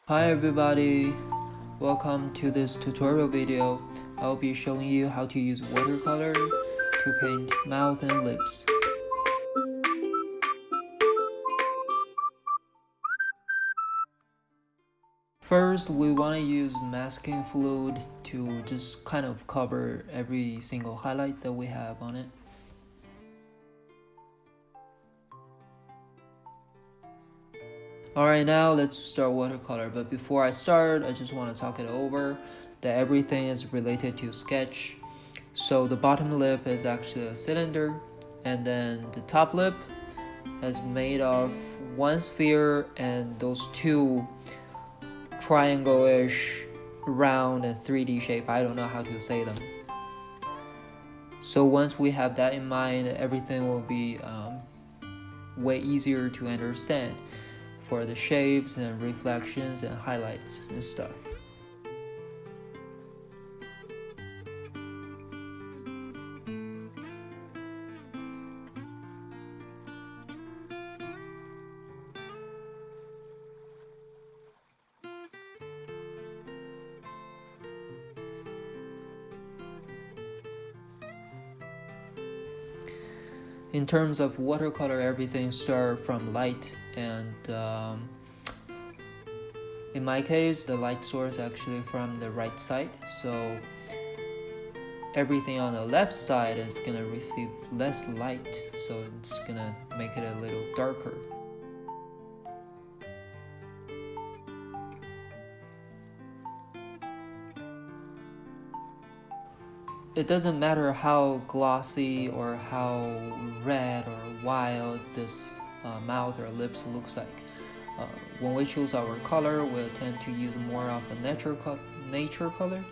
Hi everybody, welcome to this tutorial video. I'll be showing you how to use watercolor to paint mouth and lips. First, we want to use masking fluid to just kind of cover every single highlight that we have on it. Alright, now let's start watercolor, but before I start, I just want to talk it over that everything is related to sketch. So the bottom lip is actually a cylinder, and then the top lip is made of one sphere and those two triangle-ish round and 3D shape. I don't know how to say them. So once we have that in mind, everything will be way easier to understand for the shapes and reflections and highlights and stuff. In terms of watercolor, everything starts from light, and in my case, the light source actually from the right side, so everything on the left side is gonna receive less light, so it's gonna make it a little darker. It doesn't matter how glossy or how red or wild this mouth or lips looks like. When we choose our color, we'll tend to use more of a nature color.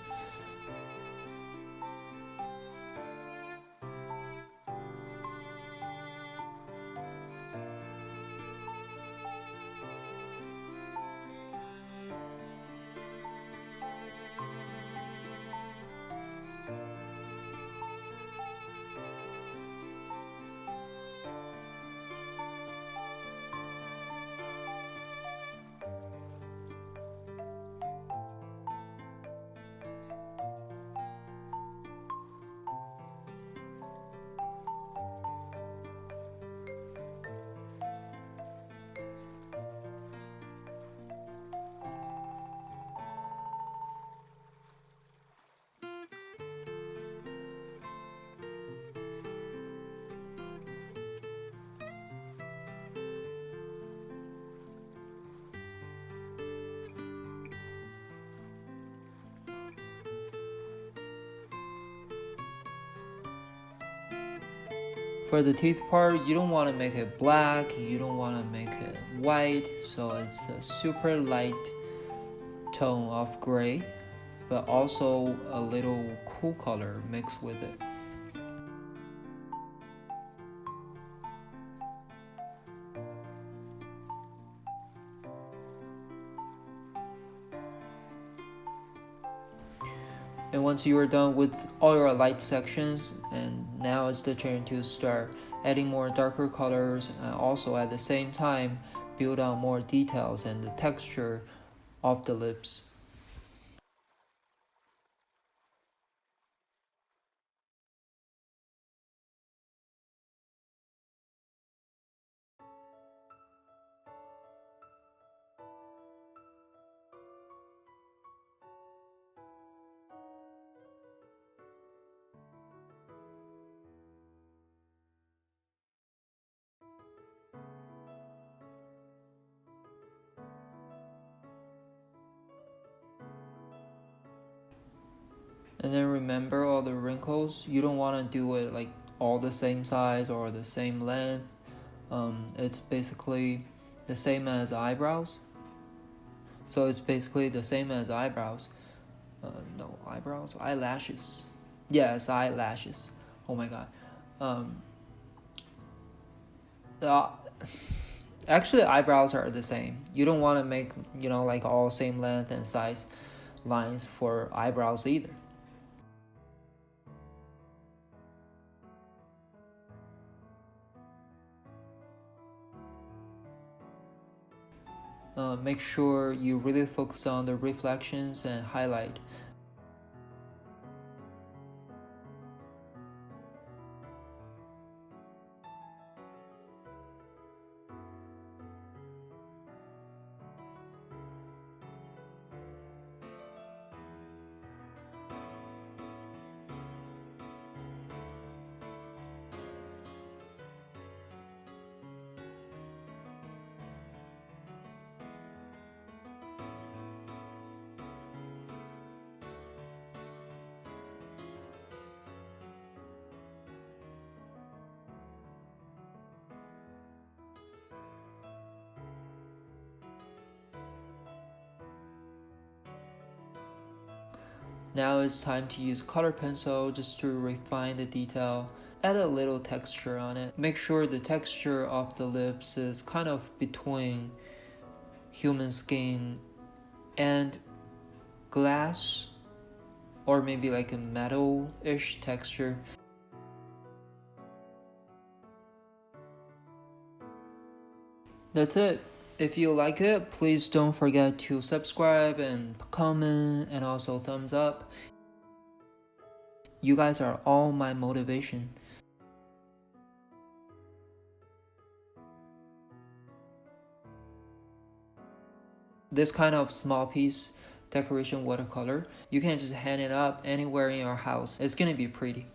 For the teeth part, you don't want to make it black, you don't want to make it white, so it's a super light tone of gray, but also a little cool color mixed with it. And once you are done with all your light sections, and now it's the turn to start adding more darker colors, and also at the same time build on more details and the texture of the lips. And then remember all the wrinkles. You don't want to do it like all the same size or the same length. It's basically the same as eyebrows. So it's basically the same as eyebrows. No, eyebrows, eyelashes. Yes, eyelashes. Oh my god. Uh, Actually, eyebrows are the same. You don't want to make, like all same length and size lines for eyebrows either. make sure you really focus on the reflections and highlight. Now it's time to use color pencil just to refine the detail. Add a little texture on it. Make sure the texture of the lips is kind of between human skin and glass, or maybe like a metal-ish texture. That's it. If you like it, please don't forget to subscribe and comment and also thumbs up. You guys are all my motivation. This kind of small piece decoration watercolor, you can just hang it up anywhere in your house. It's gonna be pretty.